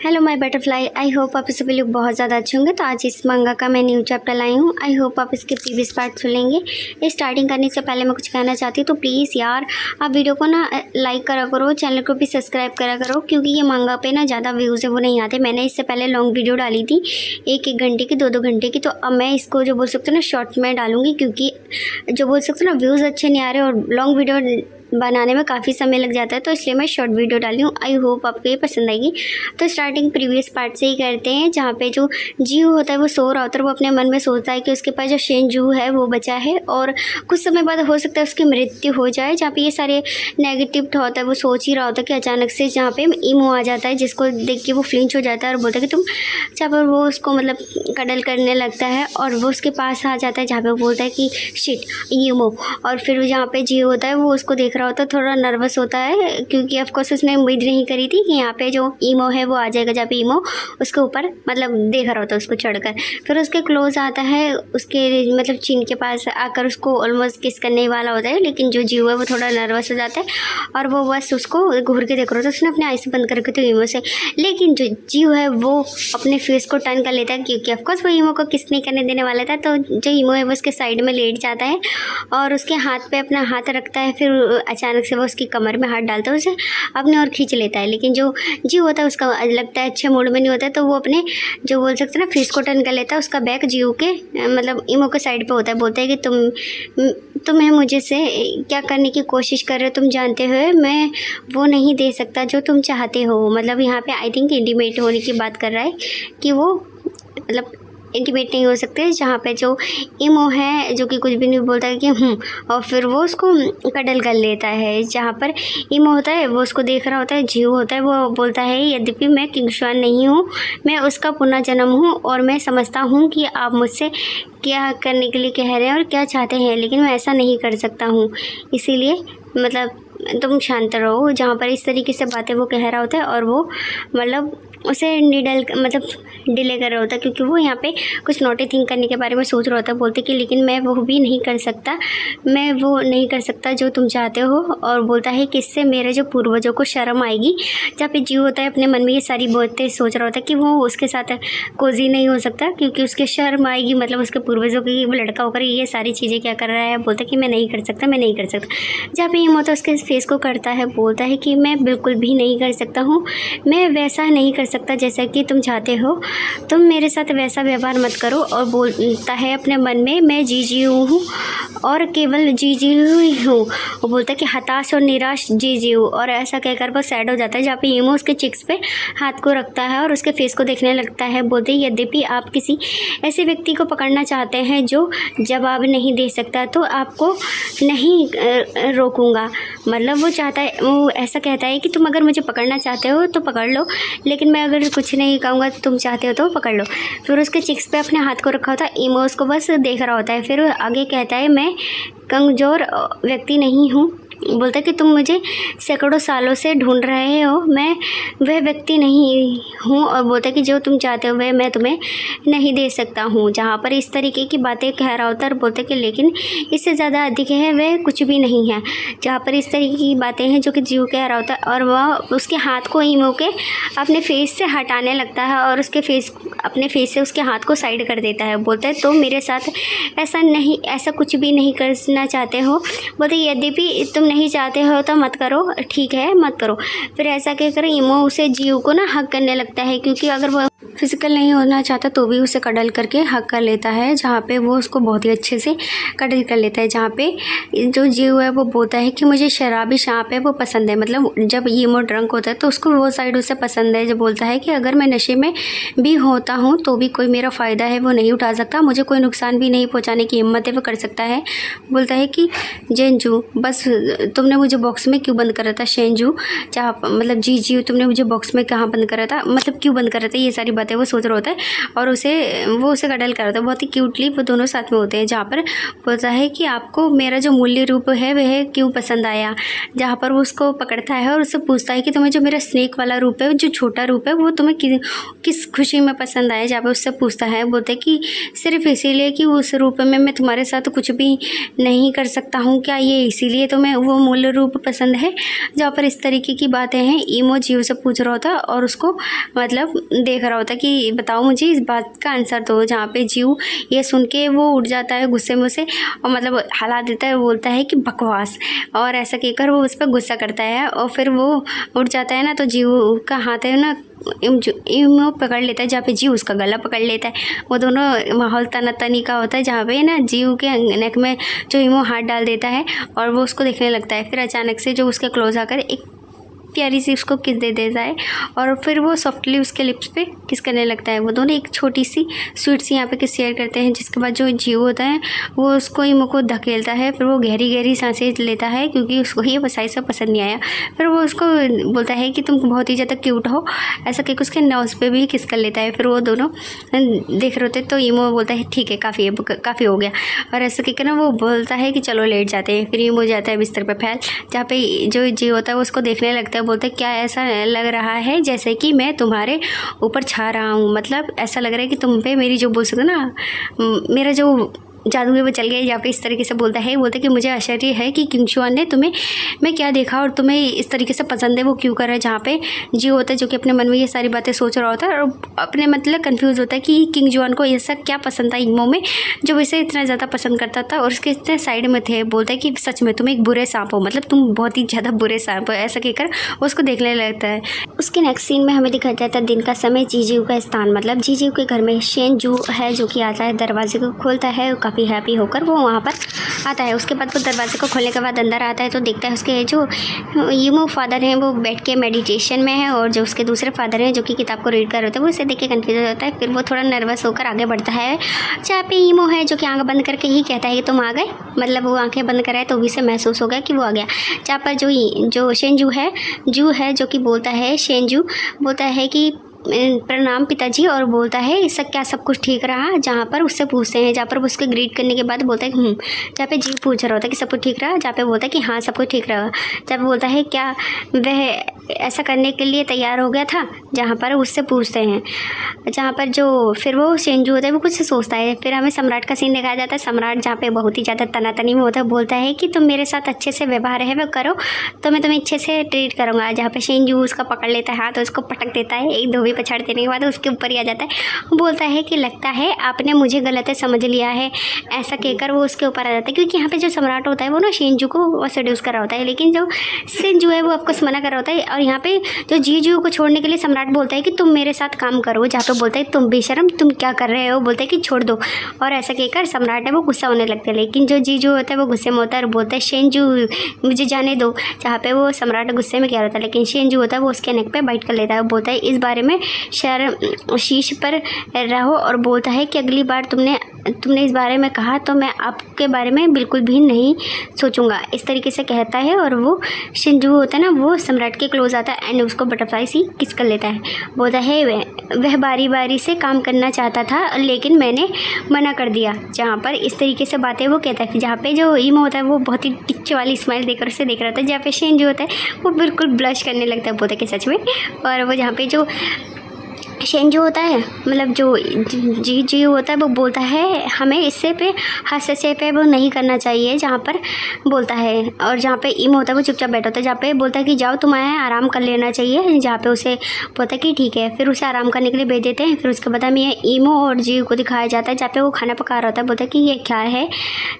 Hello my butterfly, I hope आप सभी लोग बहुत ज़्यादा अच्छे होंगे। तो आज इस मंगा का मैं न्यू चैप्टर लाई हूँ। आई होप आप इसके प्रीवियस पार्ट सुनेंगे। स्टार्टिंग करने से पहले मैं कुछ कहना चाहती हूँ, तो प्लीज़ यार आप वीडियो को ना लाइक करा करो, चैनल को भी सब्सक्राइब करा करो, क्योंकि ये मंगा पे ना ज़्यादा व्यूज़ है वो नहीं आते। मैंने इससे पहले लॉन्ग वीडियो डाली थी 1-1 घंटे की, 2-2 घंटे की, तो अब मैं इसको जो बोल सकते हो ना शॉर्ट में डालूँगी, क्योंकि जो बोल सकते हो ना व्यूज़ अच्छे नहीं आ रहे और लॉन्ग वीडियो बनाने में काफ़ी समय लग जाता है, तो इसलिए मैं शॉर्ट वीडियो डाली हूँ। आई होप आपको ये पसंद आएगी। तो स्टार्टिंग प्रीवियस पार्ट से ही करते हैं, जहाँ पे जो जीव होता है वो सो रहा होता है। वो अपने मन में सोचता है कि उसके पास जो शेनजू है वो बचा है और कुछ समय बाद हो सकता है उसकी मृत्यु हो जाए। जहाँ पे ये सारे नेगेटिव होता है, वो सोच ही रहा होता है कि अचानक से जहाँ पे ईमो आ जाता है, जिसको देख के वो फ्लिंच हो जाता है और बोलता है कि तुम, जहाँ पर वो उसको मतलब कडल करने लगता है और वो उसके पास आ जाता है, जहाँ पे वो बोलता है कि शिट ईमो। और फिर जहाँ पे जीव होता है वो उसको देख रहा होता है, थोड़ा नर्वस होता है, क्योंकि ऑफ कोर्स उसने उम्मीद नहीं करी थी कि यहाँ पे जो ईमो है वो आ जाएगा, जहाँ पे ईमो उसके ऊपर मतलब देख रहा होता है उसको चढ़कर। फिर उसके क्लोज आता है, उसके मतलब चिन के पास आकर उसको ऑलमोस्ट किस करने वाला होता है, लेकिन जो जीव है वो थोड़ा नर्वस हो जाता है और वो बस उसको घूर के देख रहा होता है। उसने अपने आइस बंद करके तो ईमो से, लेकिन जो जीव है वो अपने फेस को टर्न कर लेता है, क्योंकि ऑफकोर्स वो ईमो को किस नहीं करने देने वाला था। तो जो ईमो है वो उसके साइड में लेट जाता है और उसके हाथ पे अपना हाथ रखता है। फिर अचानक से वो उसकी कमर में हाथ डालता है, उसे अपने और खींच लेता है। लेकिन जो जीव होता है उसका लगता है अच्छे मूड में नहीं होता है, तो वो अपने जो बोल सकते हैं ना फेस को टर्न कर लेता है। उसका बैक जीव के मतलब ईमो के साइड पे होता है। बोलता है कि तुम्हें मुझे से क्या करने की कोशिश कर रहे हो, तुम जानते हो मैं वो नहीं दे सकता जो तुम चाहते हो। मतलब यहाँ पे आई थिंक इंटीमेट होने की बात कर रहा है कि वो मतलब इंटीमेट नहीं हो सकते, जहाँ पे जो ईमो है जो कि कुछ भी नहीं बोलता है कि और फिर वो उसको कडल कर लेता है। जहाँ पर ईमो होता है वो उसको देख रहा होता है, जीव होता है वो बोलता है यद्यपि मैं किंगस्वान नहीं हूँ, मैं उसका पुनर्जन्म हूँ और मैं समझता हूँ कि आप मुझसे क्या करने के लिए कह रहे हैं और क्या चाहते हैं, लेकिन मैं ऐसा नहीं कर सकता हूँ, इसीलिए मतलब तुम शांत रहो। जहाँ पर इस तरीके से बातें वो कह रहा होता है और वो मतलब उसे डिले कर रहा होता है, क्योंकि वो यहाँ पे कुछ नोटी थिंक करने के बारे में सोच रहा होता है। बोलते कि लेकिन मैं वो भी नहीं कर सकता, मैं वो नहीं कर सकता जो तुम चाहते हो। और बोलता है कि इससे मेरे जो पूर्वजों को शर्म आएगी। जहाँ पे जीव होता है अपने मन में ये सारी बातें सोच रहा होता है कि वो उसके साथ कोजी नहीं हो सकता, क्योंकि उसके शर्म आएगी, मतलब उसके पूर्वजों की वो लड़का होकर ये सारी चीज़ें क्या कर रहा है। बोलता है कि मैं नहीं कर सकता, मैं नहीं कर सकता। जहाँ पे ईमो तो उसके फेस को करता है, बोलता है कि मैं बिल्कुल भी नहीं कर सकता हूँ, मैं वैसा नहीं कर सकता जैसा कि तुम चाहते हो, तुम मेरे साथ वैसा व्यवहार मत करो। और बोलता है अपने मन में मैं जी हूँ और केवल जी हुई हूँ। वो बोलता है कि हताश और निराश जी हूँ, और ऐसा कहकर वो सैड हो जाता है। जहाँ पे ईमो उसके चिक्स पे हाथ को रखता है और उसके फेस को देखने लगता है। बोलते यद्यपि आप किसी ऐसे व्यक्ति को पकड़ना चाहते हैं जो जवाब नहीं दे सकता, तो आपको नहीं रोकूंगा। मतलब वो चाहता है, वो ऐसा कहता है कि तुम अगर मुझे पकड़ना चाहते हो तो पकड़ लो, लेकिन मैं अगर कुछ नहीं कहूँगा तो तुम चाहते हो तो पकड़ लो। फिर उसके चिक्स पे अपने हाथ को रखा होता है, ईमो उसको बस देख रहा होता है। फिर आगे कहता है मैं कमज़ोर व्यक्ति नहीं हूँ। बोलता है कि तुम मुझे सैकड़ों सालों से ढूंढ रहे हो, मैं वह व्यक्ति नहीं हूँ। और बोलता है कि जो तुम चाहते हो वह मैं तुम्हें नहीं दे सकता हूँ। जहाँ पर इस तरीके की बातें कह रहा होता है और बोलता है कि लेकिन इससे ज़्यादा अधिक है, वह कुछ भी नहीं है। जहाँ पर इस तरीके की बातें हैं जो कि जीव कह रहा होता है, और वह उसके हाथ को ईमो के अपने फेस से हटाने लगता है और उसके अपने फेस से उसके हाथ को साइड कर देता है। बोलता है तो मेरे साथ ऐसा कुछ भी नहीं करना चाहते हो। बोलते यद्यपि तुम नहीं चाहते हो तो मत करो, ठीक है मत करो। फिर ऐसा कहकर ईमो उसे जीव को ना हक करने लगता है, क्योंकि अगर वो फिजिकल नहीं होना चाहता तो भी उसे कडल करके हक कर लेता है। जहाँ पे वो उसको बहुत ही अच्छे से कडल कर लेता है। जहाँ पे जो जीव है वो बोलता है कि मुझे शराबी सांप है वो पसंद है। मतलब जब ईमो ड्रंक होता है तो उसको वो साइड उसे पसंद है। जो बोलता है कि अगर मैं नशे में भी होता हूँ तो भी कोई मेरा फ़ायदा है वो नहीं उठा सकता, मुझे कोई नुकसान भी नहीं पहुँचाने की हिम्मत है वो कर सकता है। बोलता है कि जेनजू बस तुमने मुझे बॉक्स में क्यों बंद करा था, शेनजू जहाँ मतलब जी तुमने मुझे बॉक्स में कहाँ बंद करा था, मतलब क्यों बंद करा था, ये सारी बातें वो सोच रहा होता है और वो उसे कडल कर रहा होता है। बहुत ही क्यूटली वो दोनों साथ में होते हैं, जहाँ पर बोलता है कि आपको मेरा जो मूल्य रूप है वह क्यों पसंद आया, जहाँ पर वो उसको पकड़ता है और उससे पूछता है कि तुम्हें जो मेरा स्नेक वाला रूप है, जो छोटा रूप है, वो तुम्हें किस खुशी में पसंद आया। जहाँ पर उससे पूछता है, बोलते कि सिर्फ इसीलिए कि उस रूप में मैं तुम्हारे साथ कुछ भी नहीं कर सकता हूँ क्या, ये इसीलिए तुम्हें वो मूल्य रूप पसंद है। जहाँ पर इस तरीके की बातें हैं ईमो जीव से पूछ रहा होता और उसको मतलब देख रहा होता कि बताओ मुझे इस बात का आंसर दो। जहाँ पे जीव ये सुन के वो उठ जाता है गुस्से में उसे और मतलब हला देता है, बोलता है कि बकवास, और ऐसा कहकर वो उस पर गुस्सा करता है और फिर वो उठ जाता है ना। तो जीव का हाथ है ना ईमो पकड़ लेता है, जहाँ पे जीव उसका गला पकड़ लेता है। वो दोनों माहौल तना तनी का होता है, जहाँ पे ना जीव के नेक में जो ईमो हाथ डाल देता है और वो उसको देखने लगता है। फिर अचानक से जो उसके क्लोज आकर एक प्यारी सी उसको किस दे देता है और फिर वो सॉफ्टली उसके लिप्स पे किस करने लगता है। वो दोनों एक छोटी सी स्वीट सी यहाँ पे किस शेयर करते हैं, जिसके बाद जो जीव होता है वो उसको ईमो को धकेलता है। फिर वो गहरी गहरी सांसें लेता है क्योंकि उसको ये वसाई से पसंद नहीं आया। फिर वो उसको बोलता है कि तुम बहुत ही ज़्यादा क्यूट हो, ऐसा कहकर उसके नोज पे भी किस कर लेता है। फिर वो दोनों देख रहे होते तो ईमो बोलता है ठीक है, काफ़ी हो गया, और ऐसा कहकर ना वो बोलता है कि चलो लेट जाते हैं। फिर ईमो जाता है बिस्तर पर फैल, जहाँ पे जो जीव होता है वो उसको देखने लगता है। बोलते क्या ऐसा लग रहा है जैसे कि मैं तुम्हारे ऊपर छा रहा हूँ, मतलब ऐसा लग रहा है कि तुम पे मेरी जो बोल सकते ना मेरा जो जादू है वो चल गया। यहाँ पे इस तरीके से बोलता है कि मुझे आश्चर्य है कि किंग जुआन ने तुम्हें मैं क्या देखा और तुम्हें इस तरीके से पसंद है, वो क्यों कर रहा है। जहाँ पे जीव होता है जो कि अपने मन में ये सारी बातें सोच रहा होता है और अपने मतलब कंफ्यूज होता है कि किंग जुआन को ऐसा क्या पसंद था ईमो में जो इसे इतना ज़्यादा पसंद करता था और उसके इतने साइड में थे। बोलता है कि सच में तुम एक बुरे सांप हो, मतलब तुम बहुत ही ज़्यादा बुरे सांप हो, ऐसा कहकर उसको देखने लगता है। उसके नेक्स्ट सीन में हमें दिखाया जाता है दिन का समय, जीजीव का स्थान, मतलब जीजीव के घर में शेन जू है जो कि आता है, दरवाजे को खोलता है, काफ़ी हैप्पी होकर वो वहाँ पर आता है। उसके बाद वो दरवाजे को खोलने के बाद अंदर आता है तो देखता है उसके जो ईमो फादर हैं वो बैठ के मेडिटेशन में है और जो उसके दूसरे फादर हैं जो कि किताब को रीड कर रहे होते हैं वो इसे देख के कन्फ्यूज हो जाता है। फिर वो थोड़ा नर्वस होकर आगे बढ़ता है, जहाँ पे ईमो है जो कि आँख बंद करके ही कहता है कि तुम आ गए, मतलब वो आंखें बंद कराए तो भी से महसूस हो गया कि वो आ गया। जहाँ पर जो शेनजू है जो कि बोलता है, शेनजू बोलता है कि प्रणाम पिताजी, और बोलता है इससे क्या सब कुछ ठीक रहा। जहाँ पर उससे पूछते हैं, जहाँ पर उसके ग्रीट करने के बाद बोलता है जहाँ पे जीव पूछ रहा होता है कि सब कुछ ठीक रहा, जहाँ पे बोलता है कि हाँ सब कुछ ठीक रहा। जहाँ पे बोलता है क्या वह ऐसा करने के लिए तैयार हो गया था, जहाँ पर उससे पूछते हैं। जहाँ पर जो फिर वो शेनजू होता है वो कुछ सोचता है। फिर हमें सम्राट का सीन दिखाया जाता है। सम्राट जहाँ पे बहुत ही ज़्यादा तनातनी में होता है, बोलता है कि तुम मेरे साथ अच्छे से व्यवहार है वो करो तो मैं तुम्हें अच्छे से ट्रीट करूँगा। जहाँ पे शेनजू उसका पकड़ लेता है हाथ तो उसको पटक देता है, एक धोबी पछाड़ देने के बाद उसके ऊपर ही आ जाता है। बोलता है कि लगता है आपने मुझे गलत समझ लिया है, ऐसा कहकर वो उसके ऊपर आ जाता है। क्योंकि यहाँ पे जो सम्राट होता है वो ना शेनजू को सेड्यूस कर रहा होता है, लेकिन जो शेनजू है वो आपको मना कर रहा होता है। और यहाँ पे जो जीजू को छोड़ने के लिए सम्राट बोलता है कि तुम मेरे साथ काम करो। जहाँ पे बोलता है तुम बेशरम तुम क्या कर रहे हो, बोलता है कि छोड़ दो, और ऐसा कहकर सम्राट है वो गुस्सा होने लगता है। लेकिन जो जीजू होता है वो गुस्से में होता है और बोलता है शेनजू मुझे जाने दो। जहाँ पे वो सम्राट गुस्से में क्या होता है, लेकिन शेनजू होता है वो उसके नेक पे बाइट कर लेता है। बोलता है इस बारे में शीश पर रहो, और बोलता है कि अगली बार तुमने इस बारे में कहा तो मैं आपके बारे में बिल्कुल भी नहीं सोचूंगा, इस तरीके से कहता है। और वो शेनजू होता है ना वो सम्राट के क्लोज आता है एंड उसको बटरफ्लाई सी किस कर लेता है। बोलता है वह बारी बारी से काम करना चाहता था लेकिन मैंने मना कर दिया। जहाँ पर इस तरीके से बातें वो कहता है। जहाँ पे जो ईमो होता है वो बहुत ही टिच्चे वाली स्माइल देकर उसे देख रहा था। जहाँ पे शेनजू होता है वो बिल्कुल ब्लश करने लगता है, बोलता है कि सच में। और वो जहाँ पे जो शेनजू होता है मतलब जो जी होता है वो बोलता है हमें इससे पे हास्य पे वो नहीं करना चाहिए। जहाँ पर बोलता है, और जहाँ पे ईमो होता है वो चुपचाप बैठा होता है। जहाँ पे बोलता है कि जाओ तुम्हें आराम कर लेना चाहिए। जहाँ पे उसे बोलता है कि ठीक है, फिर उसे आराम करने के लिए भेज देते हैं। फिर उसके बाद हमें ये ईमो और जीव को दिखाया जाता है जहाँ पे वो खाना पका रहा होता है। बोलता है कि ये क्या है,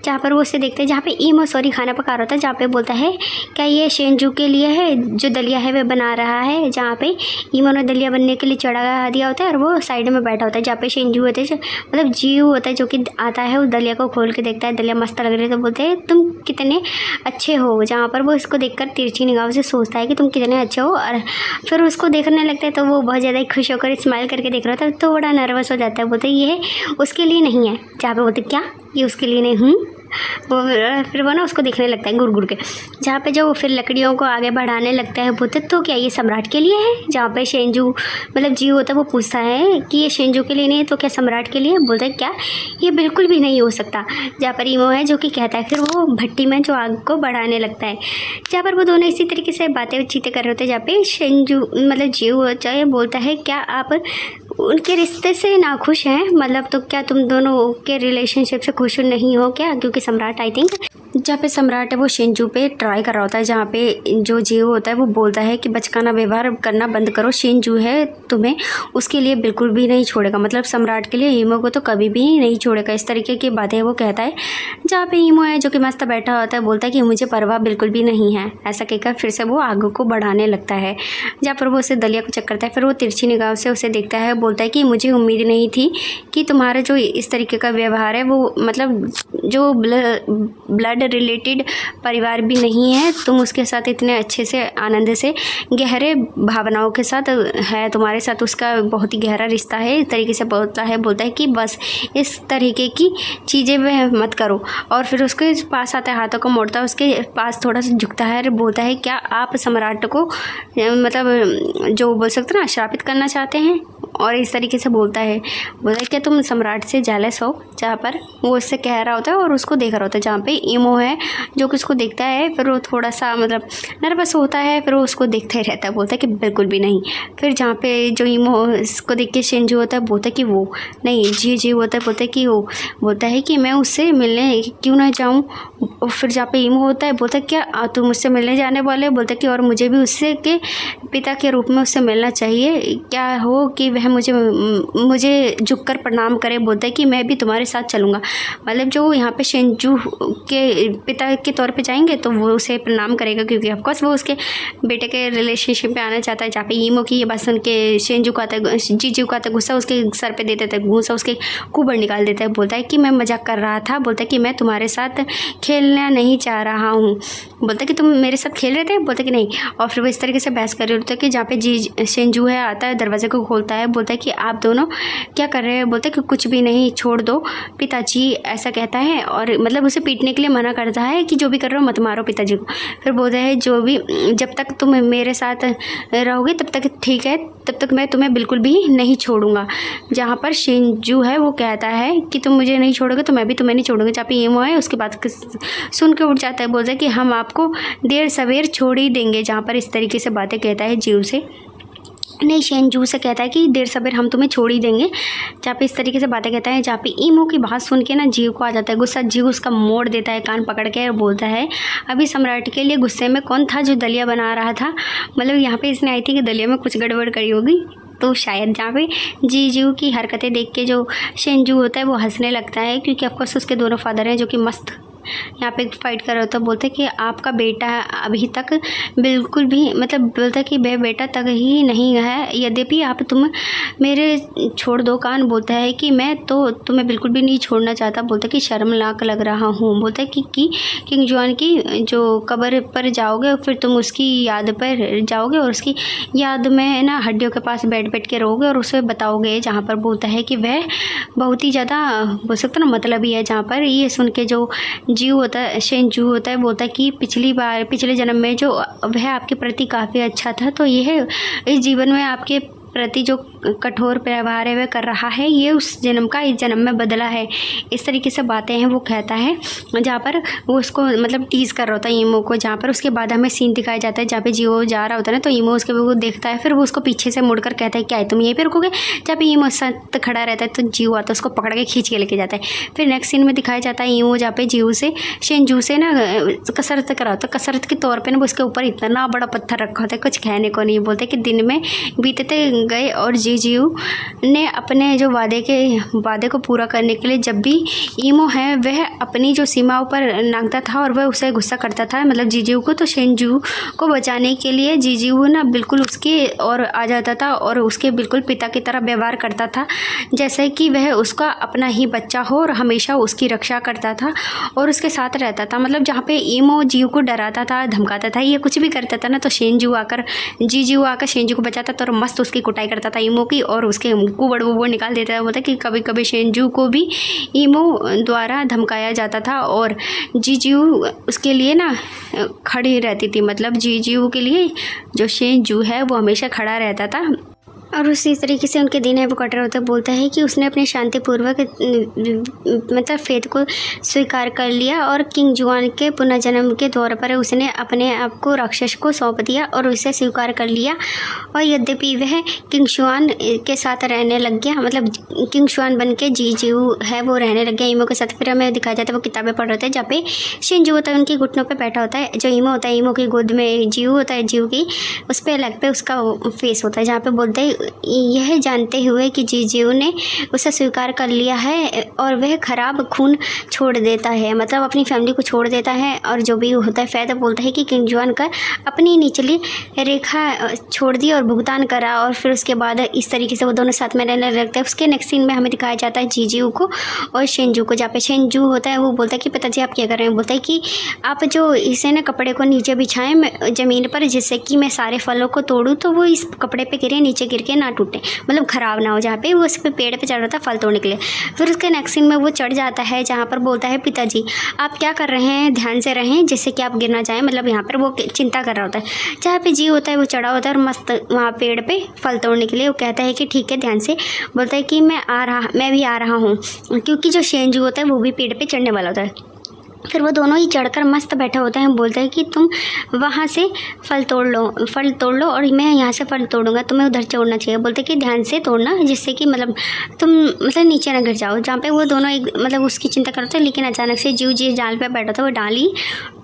जहाँ पर वो उसे देखते हैं। जहाँ पे ईमो खाना पका रहा होता है, जहाँ पे बोलता है क्या ये शेनजू के लिए है जो दलिया है वह बना रहा है। जहाँ पे ईमो ने दलिया बनने के लिए चढ़ा दिया होता है और वो साइड में बैठा होता है। जहाँ पे शेनजू होते हैं मतलब जीव होता है जो कि आता है उस दलिया को खोल के देखता है, दलिया मस्त लग रही है तो बोलते हैं तुम कितने अच्छे हो। जहाँ पर वो इसको देखकर तिरछी निगाहों से सोचता है कि तुम कितने अच्छे हो, और फिर उसको देखने लगता है तो वो बहुत ज़्यादा खुश होकर स्माइल करके देख रहा था तो बड़ा नर्वस हो जाता है। बोलते ये उसके लिए नहीं है। जहाँ पे बोलते क्या ये उसके लिए नहीं फिर वो ना उसको देखने लगता है घूर घूर के, जहाँ पे जो फिर लकड़ियों को आगे बढ़ाने लगता है। बोलते तो क्या ये सम्राट के लिए है? जहाँ पे शेंजू मतलब जी होता है वो पूछता है कि ये शेंजू के लिए नहीं है तो क्या सम्राट के लिए? बोलता है क्या, ये बिल्कुल भी नहीं हो सकता। जहाँ पर ईमो है जो कि कहता है, फिर वो भट्टी में जो आग को बढ़ाने लगता है। जहाँ पर वो दोनों इसी तरीके से बातें चीतें कर रहे होते हैं, जहाँ पे शेंजू मतलब जीव चाहे बोलता है क्या आप उनके रिश्ते से नाखुश हैं? मतलब तो क्या तुम दोनों के रिलेशनशिप से खुश नहीं हो क्या? क्योंकि सम्राट आई थिंक जहाँ पे सम्राट है वो शेंजू पे ट्राई कर रहा होता है, जहाँ पे जो जीव होता है वो बोलता है कि बचकाना व्यवहार करना बंद करो, शेंजू है तुम्हें उसके लिए बिल्कुल भी नहीं छोड़ेगा, मतलब सम्राट के लिए ईमो को तो कभी भी नहीं छोड़ेगा। इस तरीके की बातें वो कहता है। जहाँ पे ईमो है जो कि मस्त बैठा होता है बोलता है कि मुझे परवाह बिल्कुल भी नहीं है। ऐसा कहकर फिर से वो आग को बढ़ाने लगता है। जहाँ पर वो उसे दलिया को चेक करता है, फिर वो तिरछी निगाह से उसे देखता है, बोलता है कि मुझे उम्मीद नहीं थी कि तुम्हारा जो इस तरीके का व्यवहार है वो मतलब जो ब्लड रिलेटेड परिवार भी नहीं है, तुम उसके साथ इतने अच्छे से आनंद से गहरे भावनाओं के साथ है, तुम्हारे साथ उसका बहुत ही गहरा रिश्ता है। इस तरीके से बोलता है कि बस इस तरीके की चीज़ें वह मत करो। और फिर उसके पास आता है, हाथों को मोड़ता है, उसके पास थोड़ा सा झुकता है और बोलता है क्या आप सम्राट को मतलब जो बोल सकते ना श्रापित करना चाहते हैं? और इस तरीके से बोलता है क्या तुम सम्राट से जेलस हो? जहाँ पर वो उससे कह रहा होता है और उसको देख रहा होता है। जहाँ पे ईमो है जो कि उसको देखता है, फिर वो थोड़ा सा मतलब नर्वस होता है, फिर वो उसको देखता ही रहता है, बोलता है कि बिल्कुल भी नहीं। फिर जहाँ पे जो ईमो इसको देख के शेंजू होता है बोलता है कि वो नहीं, जी होता है, बोलता है कि वो बोलता है कि मैं उससे मिलने क्यों ना जाऊँ। और फिर जहाँ पे ईमो होता है बोलता है क्या तुम मुझसे मिलने जाने वाले? बोलता है कि और मुझे भी उससे के पिता के रूप में उससे मिलना चाहिए, क्या हो कि वह मुझे झुककर प्रणाम करे। बोलता है कि मैं भी तुम्हारे साथ चलूँगा। मतलब जो यहाँ पे शेंजू के पिता के तौर पे जाएंगे तो वो उसे प्रणाम करेगा, क्योंकि ऑफकोर्स वो उसके बेटे के रिलेशनशिप में आना चाहता है। जहाँ पे ईमो की ये बात सुन के शेंजू का आता है, जीजू का आता है गुस्सा, उसके सर पे दे देता है घूंसा, उसके कुबर निकाल देता है। बोलता है कि मैं मजाक कर रहा था। बोलता है कि मैं तुम्हारे साथ खेलना नहीं चाह रहा हूँ। बोलता है कि तुम मेरे साथ खेल रहे थे? बोलता है कि नहीं। और फिर वो इस तरीके से बहस कर रहे होते हैं कि जहाँ पे शेंजू है आता है, दरवाजे को खोलता है, बोलता है कि आप दोनों क्या कर रहे हैं? बोलता है कि कुछ भी नहीं, छोड़ दो पिताजी, ऐसा कहता है। और मतलब उसे पीटने के लिए मना करता है कि जो भी कर रहे हो मत मारो पिताजी को। फिर बोलता है जो भी जब तक तुम मेरे साथ रहोगे तब तक ठीक है, तब तक मैं तुम्हें बिल्कुल भी नहीं छोड़ूंगा। जहाँ पर शेंजू है वो कहता है कि तुम मुझे नहीं छोड़ोगे तो मैं भी तुम्हें नहीं छोड़ूंगा। जहाँ पे ईमो है उसके बाद सुन के उठ जाता है, बोलता है कि हम आपको देर सवेर छोड़ ही देंगे। जहाँ पर इस तरीके से बातें कहता है जीव से, नहीं शेंजू से कहता है कि देर सवेर हम तुम्हें छोड़ ही देंगे। जहाँ पे इस तरीके से बातें कहता है, जहाँ पे ईमो की बात सुन के ना जीव को आ जाता है गुस्सा। जीव उसका मोड़ देता है कान पकड़ के और बोलता है अभी सम्राट के लिए गुस्से में कौन था जो दलिया बना रहा था? मतलब यहाँ पे इसने आई थी कि दलिया में कुछ गड़बड़ करी होगी, तो शायद जहाँ पे जीजू की हरकतें देख के जो शेंजू होता है वो हंसने लगता है, क्योंकि ऑफकोर्स उसके दोनों फादर हैं जो कि मस्त यहाँ पे फाइट कर रहा होता है। बोलते कि आपका बेटा अभी तक बिल्कुल भी मतलब बोलता कि वह बेटा तक ही नहीं है, यद्यपि आप तुम मेरे छोड़ दो कान। बोलता है कि मैं तो तुम्हें बिल्कुल भी नहीं छोड़ना चाहता। बोलता कि शर्मनाक लग रहा हूँ। बोलता है कि किंग जुआन की जो कब्र पर जाओगे फिर तुम उसकी याद पर जाओगे और उसकी याद में ना हड्डियों के पास बैठ के रहोगे और उसे बताओगे। जहाँ पर बोलता है कि वह बहुत ही ज़्यादा बोल सकते ना मतलब ही है। जहाँ पर ये सुन के जो जीव होता है शेंजू होता है बोलता है कि पिछले जन्म में जो वह आपके प्रति काफ़ी अच्छा था, तो यह इस जीवन में आपके प्रति जो कठोर व्यवहार है वह कर रहा है, ये उस जन्म का इस जन्म में बदला है। इस तरीके से बातें हैं वो कहता है। जहाँ पर वो उसको मतलब टीज़ कर रहा होता है ईमो को। जहाँ पर उसके बाद हमें सीन दिखाया जाता है जहाँ पे जीवो जा रहा होता है ना, तो ईमो उसके वो देखता है, फिर वो उसको पीछे से मुड़कर कहता है क्या है तुम यहीं पे रुकोगे? जहाँ पे ईमो साथ खड़ा रहता है तो जीव आता है उसको पकड़ के खींच के लेके जाता है। फिर नेक्स्ट सीन में दिखाया जाता है ईमो जहाँ पे जीव से शेंजू से ना कसरत करा होता है। कसरत के तौर पर ना वो उसके ऊपर इतना बड़ा पत्थर रखा होता है, कुछ कहने को नहीं। बोलते कि दिन में बीतते गए और जीव ने अपने जो वादे को पूरा करने के लिए जब भी ईमो है वह अपनी जो सीमाओं पर नांगता था और वह उसे गुस्सा करता था मतलब जीजू को, तो शेंजू को बचाने के लिए जीजू ना बिल्कुल उसके और आ जाता था और उसके बिल्कुल पिता की तरह व्यवहार करता था, जैसे कि वह उसका अपना ही बच्चा हो और हमेशा उसकी रक्षा करता था और उसके साथ रहता था। मतलब जहाँ पे ईमो जीव को डराता था, धमकाता था, ये कुछ भी करता था ना, तो जीजू आकर शेंजू को बचाता था और मस्त उसकी कुटाई करता था ईमो की और उसके कुबड़ वुबड़ निकाल देता था। बोलता है कि कभी कभी शेनजू को भी ईमो द्वारा धमकाया जाता था और जीजू उसके लिए ना खड़ी रहती थी, मतलब जीजू के लिए जो शेनजू है वो हमेशा खड़ा रहता था और उसी तरीके से उनके दिन है वो कट रहा होता है। बोलता है कि उसने अपने शांतिपूर्वक मतलब फेथ को स्वीकार कर लिया और किंग जुआन के पुनर्जन्म के तौर पर उसने अपने आप को राक्षस को सौंप दिया और उसे स्वीकार कर लिया। और यद्यपि वह किंग जुआन के साथ रहने लग गया, मतलब किंग जुआन बन के जीजू है वो रहने लग गया ईमो के साथ। फिर हमें दिखाया जाता है वो किताबें पढ़ रहे थे जहाँ पे शिनजू होता है उनके घुटनों पर बैठा होता है, जो ईमो होता है ईमो की गोद में जीव होता है, जीव की उस पर अलग पे उसका फेस होता है, जहाँ पे बोलते हैं यह जानते हुए कि जीजू ने उसे स्वीकार कर लिया है और वह खराब खून छोड़ देता है, मतलब अपनी फैमिली को छोड़ देता है और जो भी होता है फैद बोलता है कि किंग जुआन का अपनी निचली रेखा छोड़ दी और भुगतान करा। और फिर उसके बाद इस तरीके से वो दोनों साथ में रहने लगते हैं। उसके नेक्स्ट सीन में हमें दिखाया जाता है जीजू को और शेनजू को, जहाँ पे शेनजू होता है वो बोलता है कि पिताजी आप क्या कर रहे हैं। बोलता है कि आप जो इसे ना कपड़े को नीचे बिछाएं ज़मीन पर जिससे कि मैं सारे फलों को तोड़ूं तो वो इस कपड़े पे गिरे, नीचे गिर के ना टूटे, मतलब ख़राब ना हो। जहाँ पे वो उस पे पेड़ पे चढ़ रहा था फल तोड़ने के लिए। फिर उसके नेक्स्ट सीन में वो चढ़ जाता है जहाँ पर बोलता है पिताजी आप क्या कर रहे हैं, ध्यान से रहें जिससे कि आप गिर ना जाएं, मतलब यहाँ पर वो चिंता कर रहा होता है। जहाँ पे जी होता है वो चढ़ा होता है और मस्त वहाँ पेड़ पे फल तोड़ने के लिए। वो कहता है कि ठीक है ध्यान से। बोलता है कि मैं भी आ रहा हूँ, क्योंकि जो शेनजू होता है वो भी पेड़ पे चढ़ने वाला होता है। फिर वो दोनों ही चढ़कर मस्त बैठे होते हैं। बोलते हैं कि तुम वहाँ से फल तोड़ लो और मैं यहाँ से फल तोड़ूंगा, तुम्हें उधर चढ़ना चाहिए। बोलते हैं कि ध्यान से तोड़ना जिससे कि मतलब तुम मतलब नीचे ना गिर जाओ। जहाँ पे वो दोनों एक मतलब उसकी चिंता करते हैं, लेकिन अचानक से जीव जिस डाल पे बैठा था वो डाली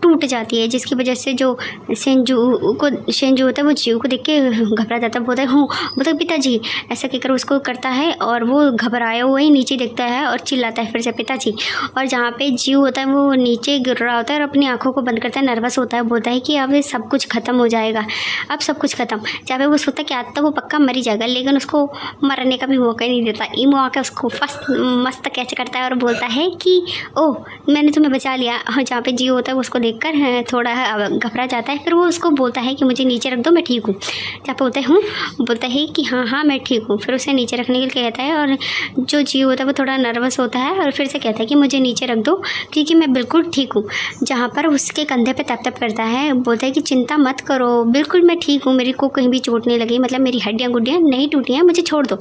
टूट जाती है, जिसकी वजह से जो शेनजू होता है वो जीव को देख के घबरा जाता है। बोलता है पिताजी ऐसा कहकर उसको करता है और वो घबराया हुआ ही नीचे देखता है और चिल्लाता है फिर से पिताजी। और जहाँ पे जीव होता है वो नीचे गिर रहा होता है और अपनी आंखों को बंद करता है, नर्वस होता है। बोलता है कि अब सब कुछ खत्म हो जाएगा, अब सब कुछ खत्म। जहाँ पे वो सोचता है कि आज तक वो पक्का मर ही जाएगा, लेकिन उसको मरने का भी मौका ही नहीं देता। ईमो आके उसको फर्स्ट मस्त कैच करता है और बोलता है कि ओह मैंने तुम्हें बचा लिया। और जहाँ पे जीव होता है वो उसको देखकर थोड़ा घबरा जाता है। फिर वो उसको बोलता है कि मुझे नीचे रख दो, मैं ठीक हूँ। जहाँ पे बोलता है कि हाँ मैं ठीक हूँ। फिर उसे नीचे रखने के लिए कहता है और जो जीव होता है वो थोड़ा नर्वस होता है और फिर से कहता है कि मुझे नीचे रख दो क्योंकि मैं बिल्कुल ठीक हूँ। जहाँ पर उसके कंधे पे तप करता है। बोलता है कि चिंता मत करो, बिल्कुल मैं ठीक हूँ, मेरे को कहीं भी चोट नहीं लगी, मतलब मेरी हड्डियाँ गुड्डियाँ नहीं टूटी हैं, मुझे छोड़ दो।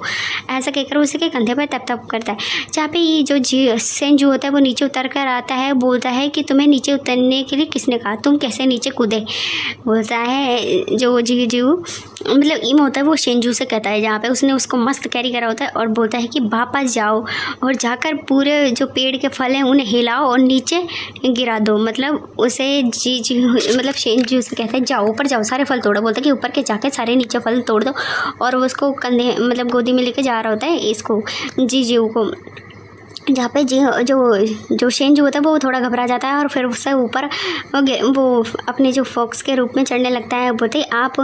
ऐसा कहकर उसके कंधे पर तप करता है। जहाँ पे ये जो शेनजू होता है वो नीचे उतर कर आता है। बोलता है कि तुम्हें नीचे उतरने के लिए किसने कहा, तुम कैसे नीचे कूदे। बोलता है जो जीजू मतलब ईमो होता है वो शेनजू से कहता है, जहाँ पे उसने उसको मस्त कैरी करा होता है और बोलता है कि वापस जाओ और जाकर पूरे जो पेड़ के फल हैं उन्हें हिलाओ और नीचे गिरा दो। मतलब उसे मतलब शेनजू से कहते हैं जाओ ऊपर जाओ सारे फल तोड़ो। बोलता है कि ऊपर के जाके सारे नीचे फल तोड़ दो और वो उसको कंधे मतलब गोदी में लेके जा रहा होता है इसको जीजू को। जहाँ पे जो शेनजू होता है वो थोड़ा घबरा जाता है और फिर उससे ऊपर वो अपने जो फॉक्स के रूप में चढ़ने लगता है। बोलते आप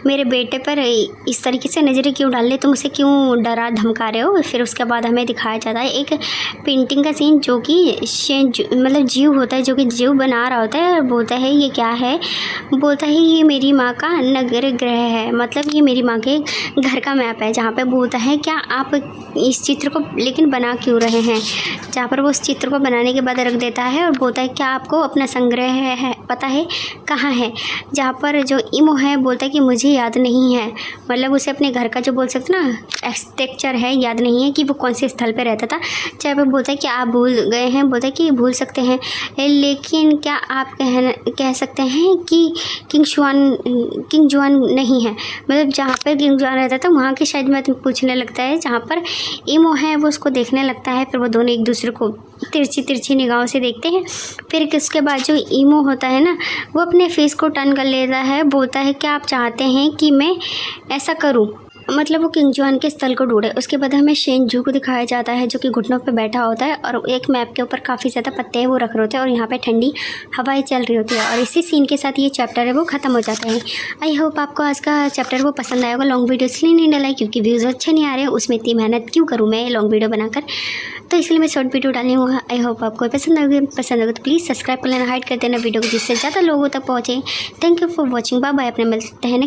मेरे बेटे पर इस तरीके से नज़रें क्यों डाल रहे, तुम उसे क्यों डरा धमका रहे हो। फिर उसके बाद हमें दिखाया जाता है एक पेंटिंग का सीन जो कि शेनजू मतलब जीव होता है जो कि जीव बना रहा होता है और बोलता है ये क्या है। बोलता है ये मेरी माँ का नगर ग्रह है, मतलब ये मेरी माँ के घर का मैप है। जहाँ पे बोलता है क्या आप इस चित्र को लेकिन बना क्यों रहे हैं। जहाँ पर वो उस चित्र को बनाने के बाद रख देता है और बोलता है क्या आपको अपना संग्रह है पता है कहाँ है। जहाँ पर जो ईमो है बोलता है कि मुझे याद नहीं है, मतलब उसे अपने घर का जो बोल सकते ना एक्सटेक्चर है याद नहीं है कि वो कौन से स्थल पे रहता था। जहाँ पर बोलता है कि आप भूल गए हैं। बोलता है कि भूल सकते हैं लेकिन क्या आप कह सकते हैं कि किंग जुआन नहीं है, मतलब जहाँ पर किंग जुआन रहता था वहाँ की शायद मैं पूछने लगता है। जहाँ पर ईमो है वो उसको देखने लगता है। फिर वो दोनों एक दूसरे को तिरछी निगाहों से देखते हैं। फिर उसके बाद जो ईमो होता है ना वो अपने फेस को टर्न कर लेता है। बोलता है क्या आप चाहते हैं कि मैं ऐसा करूं, मतलब वो किंग जुआन के स्थल को ढूंढे। उसके बाद हमें शेनजू को दिखाया जाता है जो कि घुटनों पे बैठा होता है और एक मैप के ऊपर काफ़ी ज़्यादा पत्ते हैं वो रख रहे होते हैं और यहाँ पे ठंडी हवाएं चल रही होती है। और इसी सीन के साथ ये चैप्टर है वो ख़त्म हो जाता है। आई होप आपको आज का चैप्टर वो पसंद आएगा। लॉन्ग वीडियो इसलिए नहीं डाला क्योंकि व्यूज़ अच्छे नहीं आ रहे हैं, उसमें इतनी मेहनत क्यों करूँ मैं लॉन्ग वीडियो बनाकर, तो इसलिए मैं शॉर्ट वीडियो डाली हूँ। आई होप आपको पसंद होगा तो प्लीज़ सब्सक्राइब कर लेना, हाइड कर देना वीडियो को जिससे ज़्यादा लोगों तक पहुँचे। Thank you for watching, bye bye, अपने मिलते हैं।